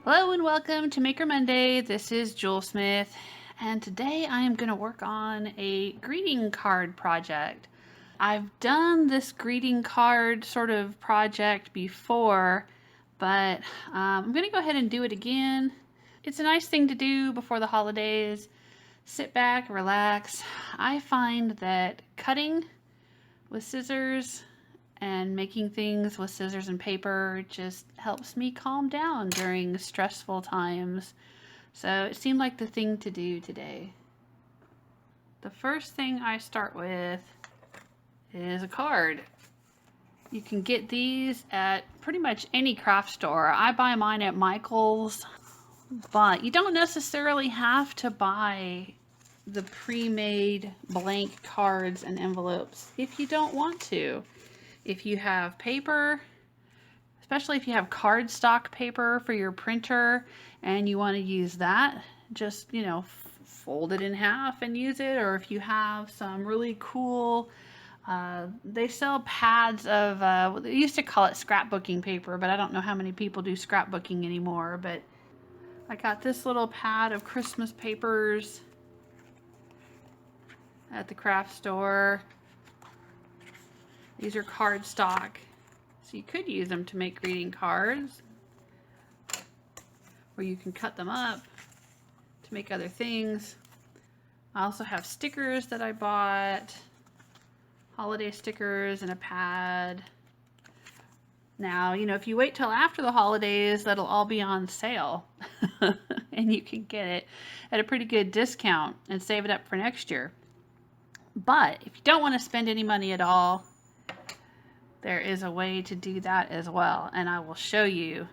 Hello and welcome to Maker Monday. This is Jewel Smith, and today I am going to work on a greeting card project. I've done this greeting card sort of project before, but I'm going to go ahead and do it again. It's a nice thing to do before the holidays. Sit back, relax. I find that cutting with scissors and making things with scissors and paper just helps me calm down during stressful times. So it seemed like the thing to do today. The first thing I start with is a card. You can get these at pretty much any craft store. I buy mine at Michael's, but you don't necessarily have to buy the pre-made blank cards and envelopes if you don't want to. If you have paper, especially if you have cardstock paper for your printer and you want to use that, just, fold it in half and use it. Or if you have some really cool, they sell pads of, they used to call it scrapbooking paper, but I don't know how many people do scrapbooking anymore. But I got this little pad of Christmas papers at the craft store. These are cardstock, so you could use them to make greeting cards, or you can cut them up to make other things. I also have stickers that I bought, holiday stickers and a pad. Now, if you wait till after the holidays, that'll all be on sale and you can get it at a pretty good discount and save it up for next year. But if you don't want to spend any money at all, there is a way to do that as well, and I will show you.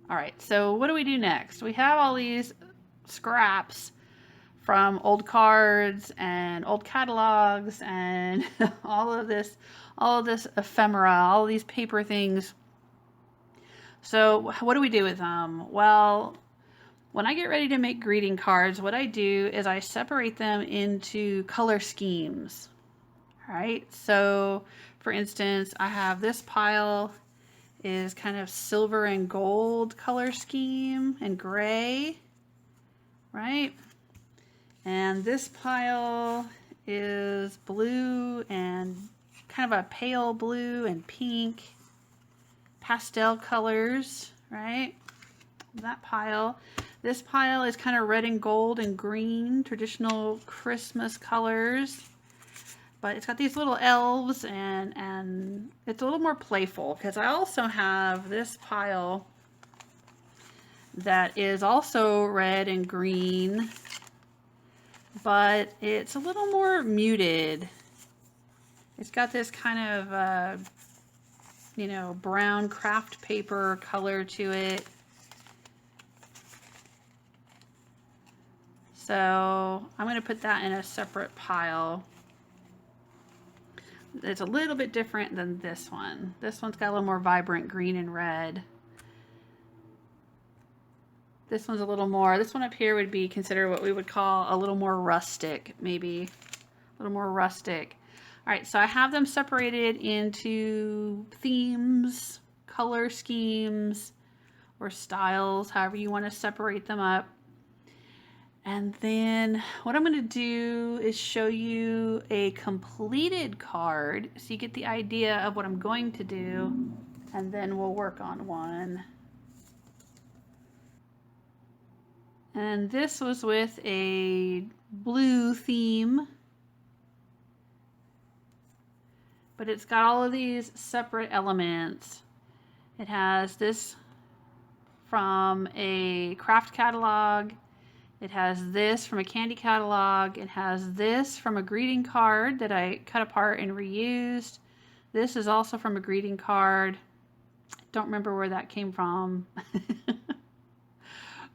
All right, so what do we do next? We have all these scraps from old cards and old catalogs and all of this ephemera, all of these paper things. So what do we do with them? Well, when I get ready to make greeting cards, what I do is I separate them into color schemes. All right, so for instance, I have this pile is kind of silver and gold color scheme and gray, right? And this pile is blue and kind of a pale blue and pink, pastel colors, right? That pile. This pile is kind of red and gold and green, traditional Christmas colors. But it's got these little elves and it's a little more playful, because I also have this pile that is also red and green, but it's a little more muted. It's got this kind of, brown craft paper color to it. So I'm going to put that in a separate pile. It's a little bit different than this one. This one's got a little more vibrant green and red. This one's a little more, this one up here would be considered what we would call a little more rustic, maybe. A little more rustic. All right, so I have them separated into themes, color schemes, or styles, however you want to separate them up. And then what I'm going to do is show you a completed card so you get the idea of what I'm going to do, and then we'll work on one. And this was with a blue theme, but it's got all of these separate elements. It has this from a craft catalog. It has this from a candy catalog. It has this from a greeting card that I cut apart and reused. This is also from a greeting card. Don't remember where that came from,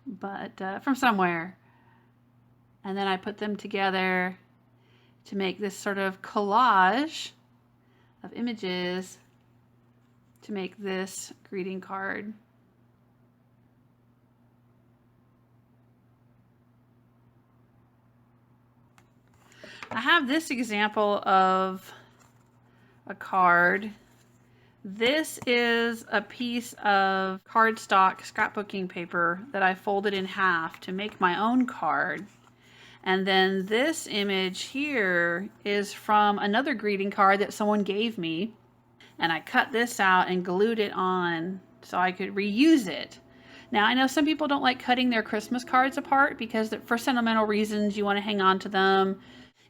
but from somewhere. And then I put them together to make this sort of collage of images to make this greeting card. I have this example of a card. This is a piece of cardstock scrapbooking paper that I folded in half to make my own card. And then this image here is from another greeting card that someone gave me. And I cut this out and glued it on so I could reuse it. Now, I know some people don't like cutting their Christmas cards apart because for sentimental reasons, you want to hang on to them.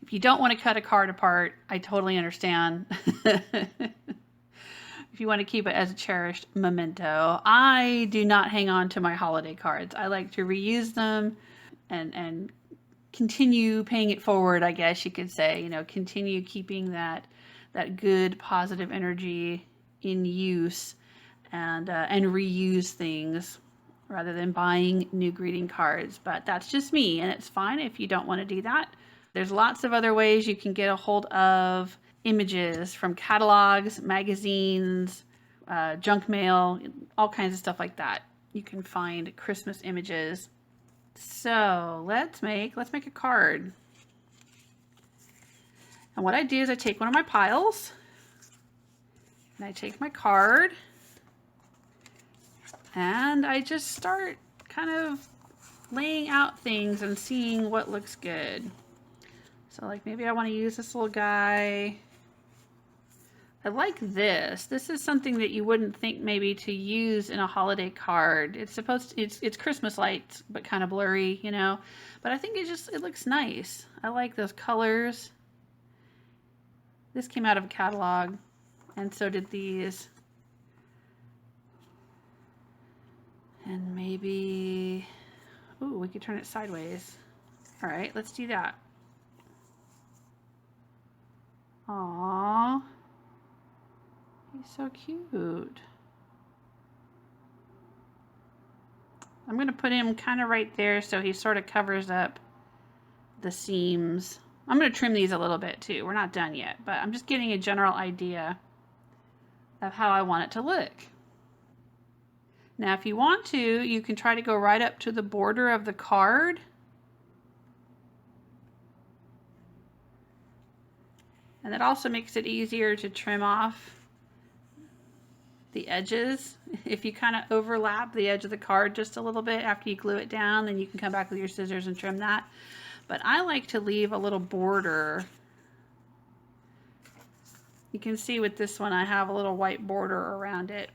If you don't want to cut a card apart, I totally understand. If you want to keep it as a cherished memento. I do not hang on to my holiday cards. I like to reuse them and continue paying it forward, I guess you could say. You know, continue keeping that good positive energy in use and reuse things rather than buying new greeting cards. But that's just me, and it's fine if you don't want to do that. There's lots of other ways you can get a hold of images from catalogs, magazines, junk mail, all kinds of stuff like that. You can find Christmas images. So let's make a card. And what I do is I take one of my piles and I take my card and I just start kind of laying out things and seeing what looks good. So like maybe I want to use this little guy. I like this. This is something that you wouldn't think maybe to use in a holiday card. It's it's Christmas lights, but kind of blurry, you know. But I think it looks nice. I like those colors. This came out of a catalog, and so did these. And maybe, ooh, we could turn it sideways. All right, let's do that. Aww, he's so cute. I'm gonna put him kind of right there so he sort of covers up the seams. I'm gonna trim these a little bit too. We're not done yet, but I'm just getting a general idea of how I want it to look. Now, if you want to, you can try to go right up to the border of the card. And that also makes it easier to trim off the edges. If you kind of overlap the edge of the card just a little bit after you glue it down, then you can come back with your scissors and trim that. But I like to leave a little border. You can see with this one, I have a little white border around it.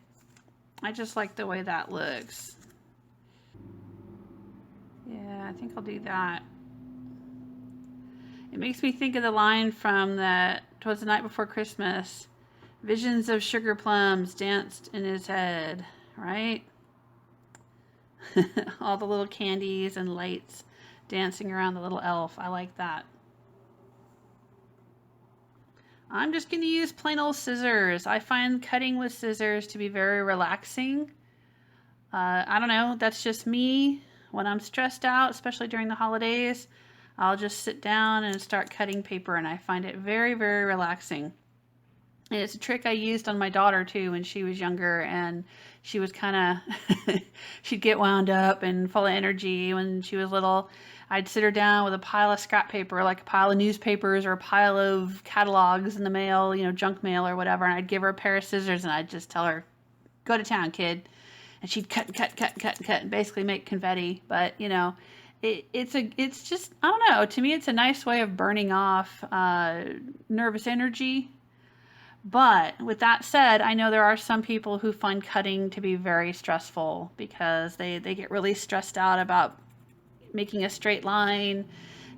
I just like the way that looks. Yeah, I think I'll do that. It makes me think of the line from that "'Twas the Night Before Christmas." Visions of sugar plums danced in his head, right? All the little candies and lights dancing around the little elf. I like that. I'm just going to use plain old scissors. I find cutting with scissors to be very relaxing. I don't know, that's just me. When I'm stressed out, especially during the holidays, I'll just sit down and start cutting paper, and I find it very, very relaxing. And it's a trick I used on my daughter too when she was younger, and she was kind of, she'd get wound up and full of energy when she was little. I'd sit her down with a pile of scrap paper, like a pile of newspapers or a pile of catalogs in the mail, you know, junk mail or whatever, and I'd give her a pair of scissors and I'd just tell her, go to town, kid. And she'd cut and cut and cut and cut and cut and basically make confetti. But, you know, it's just, I don't know, to me it's a nice way of burning off nervous energy. But with that said, I know there are some people who find cutting to be very stressful because they get really stressed out about making a straight line,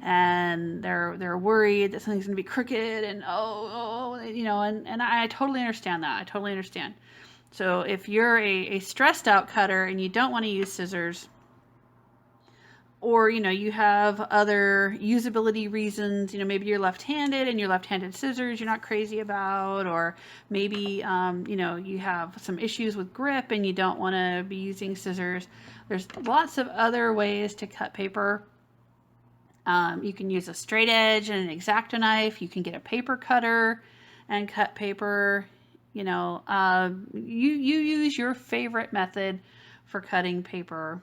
and they're worried that something's going to be crooked, and you know, and I totally understand that. I totally understand. So if you're a stressed out cutter and you don't want to use scissors, or, you know, you have other usability reasons, you know, maybe you're left-handed and your left-handed scissors you're not crazy about, or maybe, you know, you have some issues with grip and you don't want to be using scissors. There's lots of other ways to cut paper. You can use a straight edge and an X-Acto knife. You can get a paper cutter and cut paper. You know, you use your favorite method for cutting paper.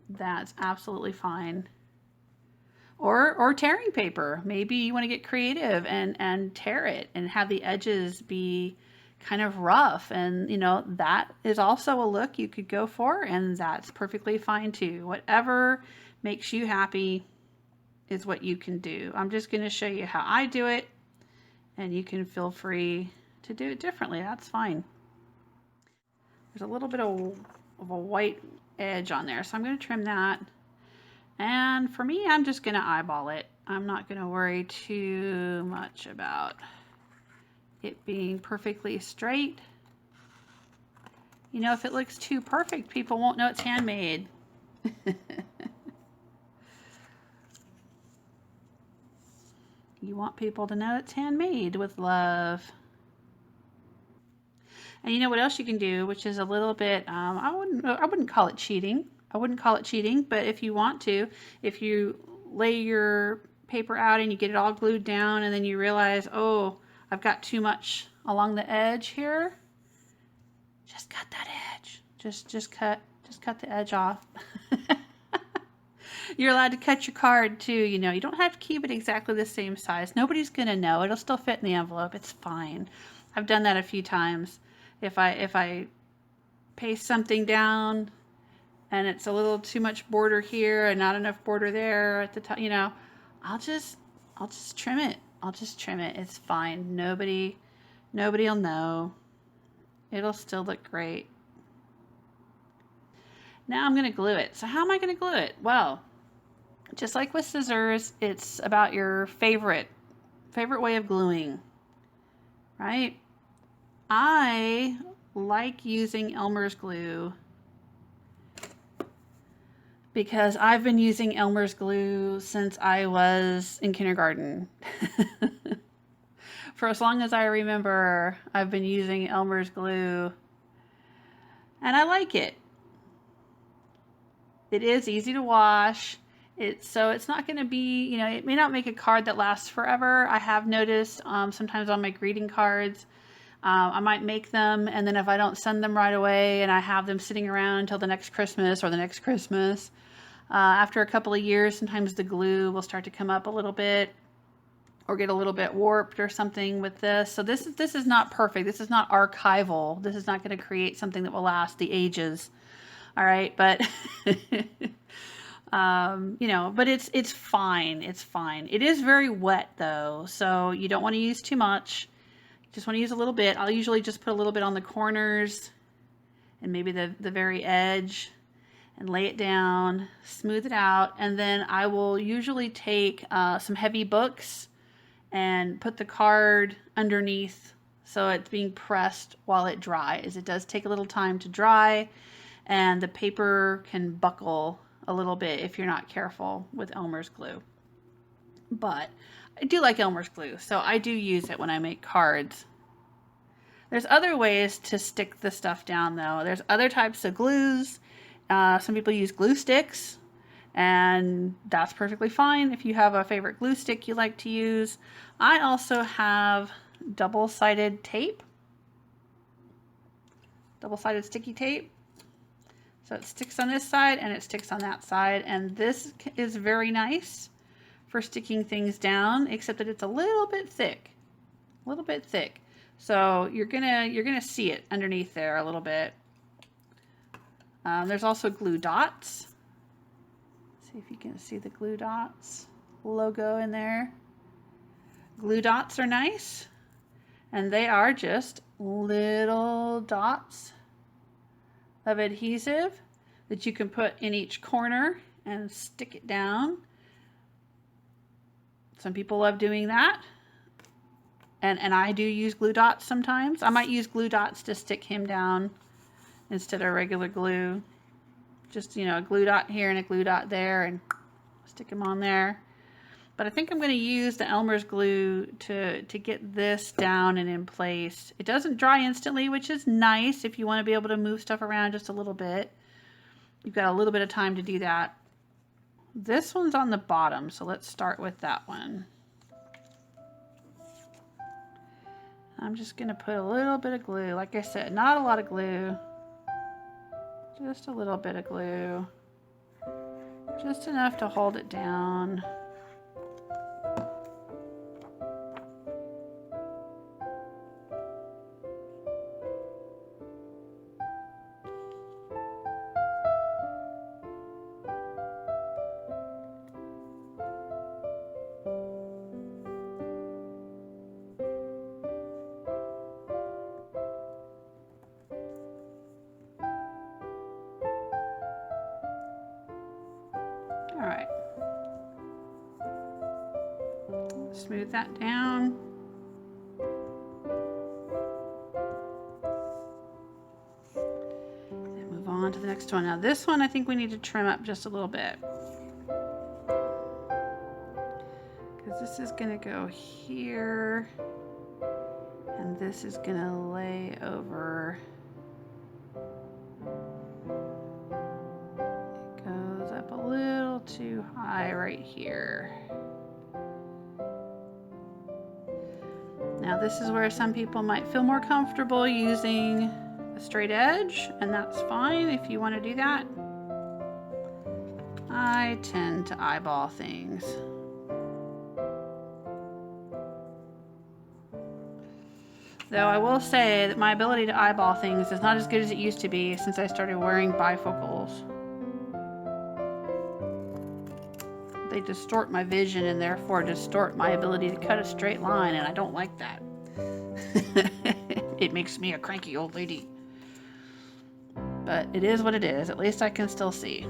That's absolutely fine. Or tearing paper. Maybe you want to get creative and tear it and have the edges be kind of rough, and you know, that is also a look you could go for, and that's perfectly fine too. Whatever makes you happy is what you can do. I'm just going to show you how I do it, and you can feel free to do it differently. That's fine. There's a little bit of a white edge on there, so I'm going to trim that. And for me, I'm just going to eyeball it. I'm not going to worry too much about it being perfectly straight. You know, if it looks too perfect, people won't know it's handmade. You want people to know it's handmade with love. And you know what else you can do, which is a little bit, I wouldn't call it cheating. I wouldn't call it cheating, but if you want to, if you lay your paper out and you get it all glued down and then you realize, oh, I've got too much along the edge here, just cut that edge. Just cut the edge off. You're allowed to cut your card too, you know. You don't have to keep it exactly the same size. Nobody's gonna know. It'll still fit in the envelope. It's fine. I've done that a few times. If I paste something down and it's a little too much border here and not enough border there at the top, you know, I'll just trim it. I'll just trim it. It's fine. Nobody'll know. It'll still look great. Now I'm gonna glue it. So how am I gonna glue it? Well, just like with scissors, it's about your favorite way of gluing, right? I like using Elmer's glue because I've been using Elmer's glue since I was in kindergarten. For as long as I remember, I've been using Elmer's glue, and I like it. It is easy to wash. So it's not going to be, you know, it may not make a card that lasts forever. I have noticed sometimes on my greeting cards, I might make them, and then if I don't send them right away and I have them sitting around until the next Christmas or the next Christmas, after a couple of years, sometimes the glue will start to come up a little bit or get a little bit warped or something with this. So this is not perfect. This is not archival. This is not going to create something that will last the ages. All right, but you know, but it's fine. It's fine. It is very wet though, so you don't want to use too much. You just want to use a little bit. I'll usually just put a little bit on the corners and maybe the very edge, and lay it down, smooth it out, and then I will usually take some heavy books and put the card underneath so it's being pressed while it dries. It does take a little time to dry, and the paper can buckle a little bit if you're not careful with Elmer's glue. But I do like Elmer's glue, so I do use it when I make cards. There's other ways to stick the stuff down though. There's other types of glues. Some people use glue sticks, and that's perfectly fine if you have a favorite glue stick you like to use. I also have double-sided tape, double-sided sticky tape. So it sticks on this side and it sticks on that side, and this is very nice for sticking things down, except that it's a little bit thick, So you're gonna see it underneath there a little bit. There's also glue dots. See if you can see the glue dots logo in there. Glue dots are nice, and they are just little dots of adhesive that you can put in each corner and stick it down. Some people love doing that, and I do use glue dots sometimes. I might use glue dots to stick him down instead of regular glue. Just, you know, a glue dot here and a glue dot there, and Stick them on there. But I think I'm going to use the Elmer's glue to get this down and in place. It doesn't dry instantly, which is nice if you want to be able to move stuff around just a little bit. You've got a little bit of time to do that. This one's on the bottom, so let's start with that one. I'm just going to put a little bit of glue. Like I said, not a lot of glue. Just a little bit of glue. Just enough to hold it down. All right. Smooth that down. And move on to the next one. Now this one I think we need to trim up just a little bit. Because this is going to go here. And this is going to lay over. It goes up a little too high right here. Now this is where some people might feel more comfortable using a straight edge, and that's fine if you want to do that. I tend to eyeball things. Though I will say that my ability to eyeball things is not as good as it used to be since I started wearing bifocals. They distort my vision and therefore distort my ability to cut a straight line, and I don't like that. It makes me a cranky old lady. But it is what it is. At least I can still see.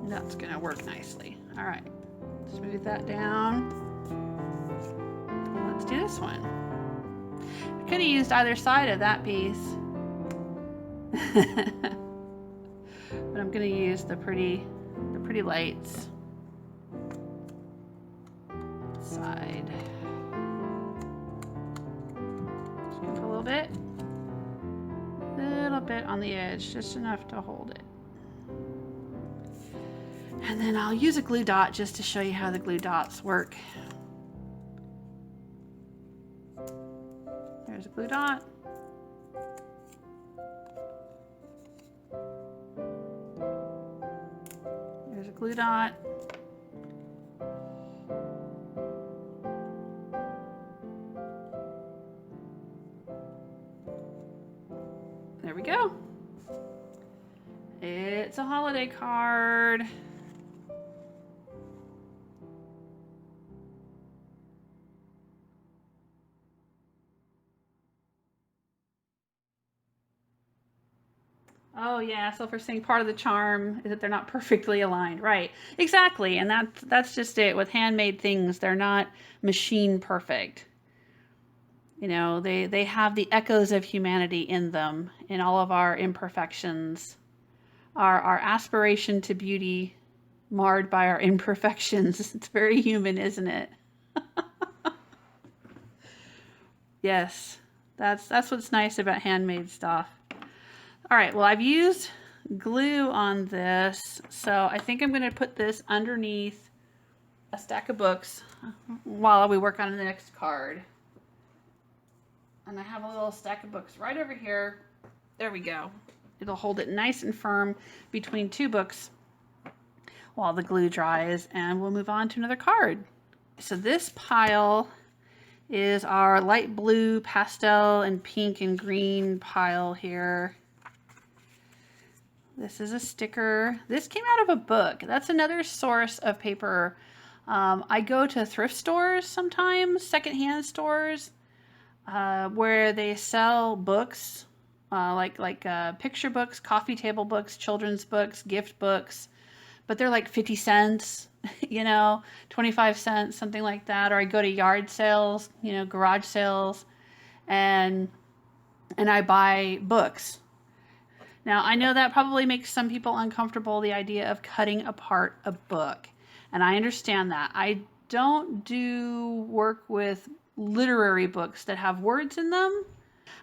That's gonna work nicely. All right, smooth that down. Let's do this one. I could have used either side of that piece. But I'm gonna use the pretty lights side. Just gonna put a little bit on the edge, just enough to hold it. And then I'll use a glue dot just to show you how the glue dots work. There's a glue dot. There's a glue dot. There we go. It's a holiday card. Oh yeah, so for saying part of the charm is that they're not perfectly aligned, right? Exactly, and that's just it. With handmade things, they're not machine perfect. You know, they have the echoes of humanity in them, in all of our imperfections, our aspiration to beauty marred by our imperfections. It's very human, isn't it? Yes, that's what's nice about handmade stuff. All right, well, I've used glue on this, so I think I'm going to put this underneath a stack of books while we work on the next card. And I have a little stack of books right over here There we go. It'll hold it nice and firm between two books while the glue dries, and we'll move on to another card. So this pile is our light blue, pastel, and pink and green pile here. This is a sticker. This came out of a book. That's another source of paper. I go to thrift stores sometimes, secondhand stores, where they sell books, like picture books, coffee table books, children's books, gift books, but they're like 50 cents, 25 cents, something like that. Or I go to yard sales, garage sales, and I buy books. Now, I know that probably makes some people uncomfortable, the idea of cutting apart a book. And I understand that. I don't do work with literary books that have words in them.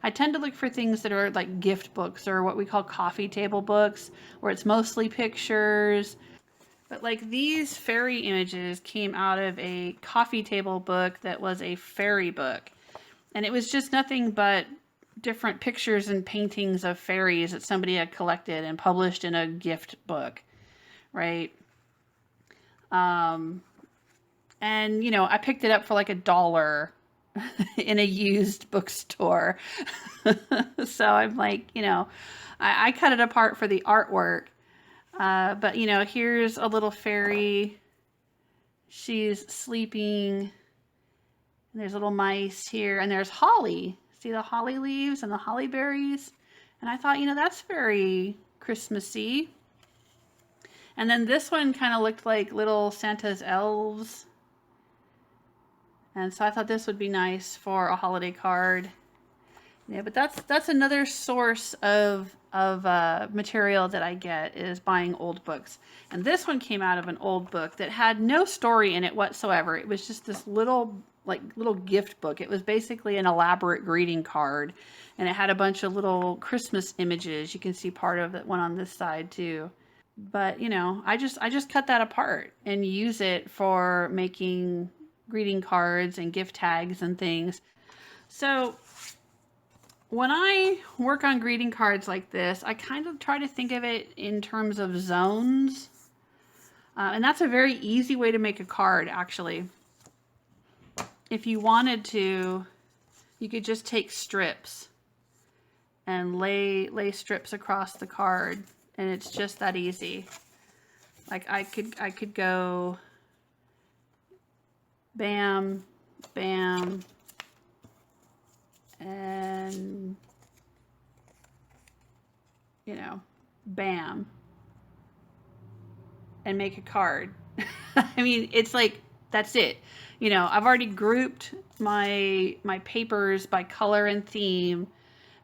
I tend to look for things that are like gift books or what we call coffee table books, where it's mostly pictures. But like these fairy images came out of a coffee table book that was a fairy book. And it was just nothing but different pictures and paintings of fairies that somebody had collected and published in a gift book, right? And I picked it up for like $1 in a used bookstore. So I'm like, I cut it apart for the artwork. But here's a little fairy. She's sleeping. And there's little mice here, and there's holly. See the holly leaves and the holly berries? And I thought, that's very Christmassy. And then this one kind of looked like little Santa's elves. And so I thought this would be nice for a holiday card. Yeah, but that's another source of material that I get, is buying old books. And this one came out of an old book that had no story in it whatsoever. It was just this little gift book. It was basically an elaborate greeting card, and it had a bunch of little Christmas images. You can see part of it one on this side too. But I just cut that apart and use it for making greeting cards and gift tags and things. So when I work on greeting cards like this, I kind of try to think of it in terms of zones. And that's a very easy way to make a card, actually. If you wanted to, you could just take strips and lay strips across the card, and it's just that easy. Like I could go bam, bam, and bam, and make a card. I mean, it's like, that's it. I've already grouped my papers by color and theme,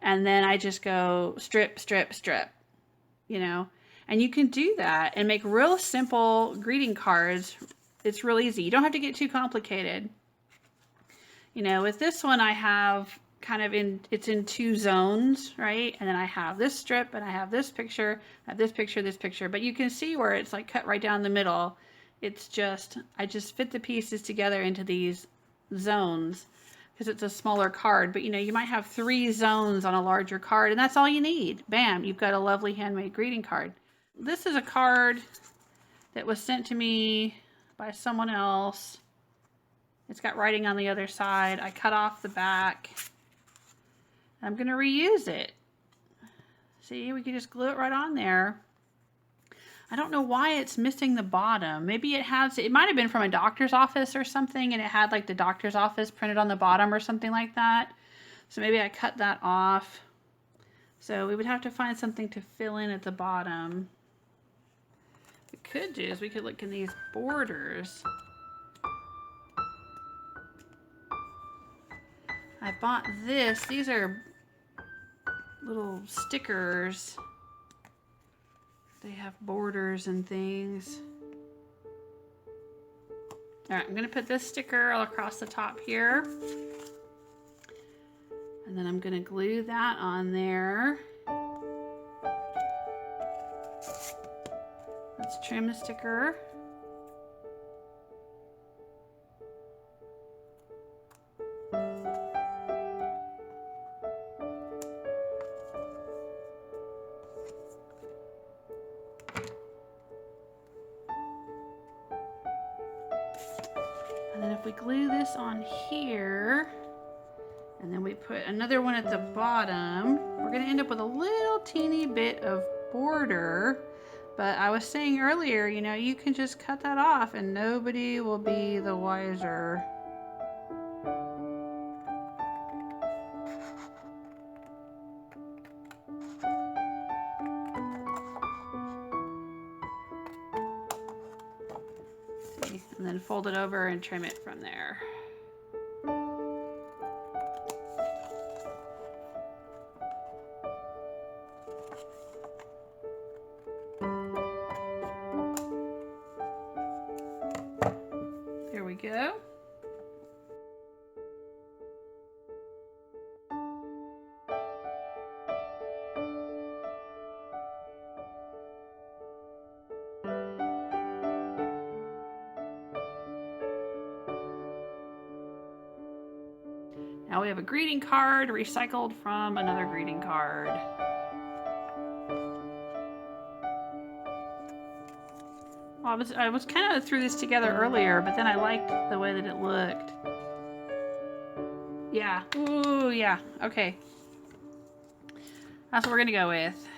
and then I just go strip, strip, strip, and you can do that and make real simple greeting cards. It's real easy. You don't have to get too complicated. With this one, I have kind of it's in two zones, right? And then I have this strip, and I have this picture, I have this picture, but you can see where it's like cut right down the middle. It's just, I just fit the pieces together into these zones because it's a smaller card. But you might have 3 zones on a larger card, and that's all you need. Bam, you've got a lovely handmade greeting card. This is a card that was sent to me by someone else. It's got writing on the other side. I cut off the back. I'm going to reuse it. See, we can just glue it right on there. I don't know why it's missing the bottom. Maybe it might have been from a doctor's office or something, and it had like the doctor's office printed on the bottom or something like that. So maybe I cut that off. So we would have to find something to fill in at the bottom. What we could do is we could look in these borders. I bought this. These are little stickers. They have borders and things. All right, I'm gonna put this sticker all across the top here. And then I'm gonna glue that on there. Let's trim the sticker. then if we glue this on here, and then we put another one at the bottom, we're gonna end up with a little teeny bit of border. But I was saying earlier, you know, you can just cut that off and nobody will be the wiser. See, and then fold it over and trim it from there. There we go. Now we have a greeting card recycled from another greeting card. Well, I was kind of threw this together earlier, but then I liked the way that it looked. Yeah. Ooh, yeah. Okay. That's what we're gonna go with.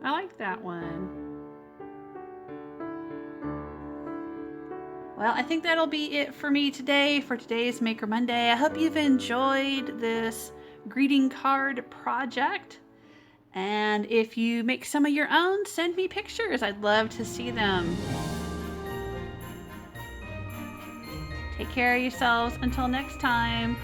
I like that one. Well, I think that'll be it for me today for today's Maker Monday. I hope you've enjoyed this greeting card project. And if you make some of your own, send me pictures. I'd love to see them. Take care of yourselves. Until next time.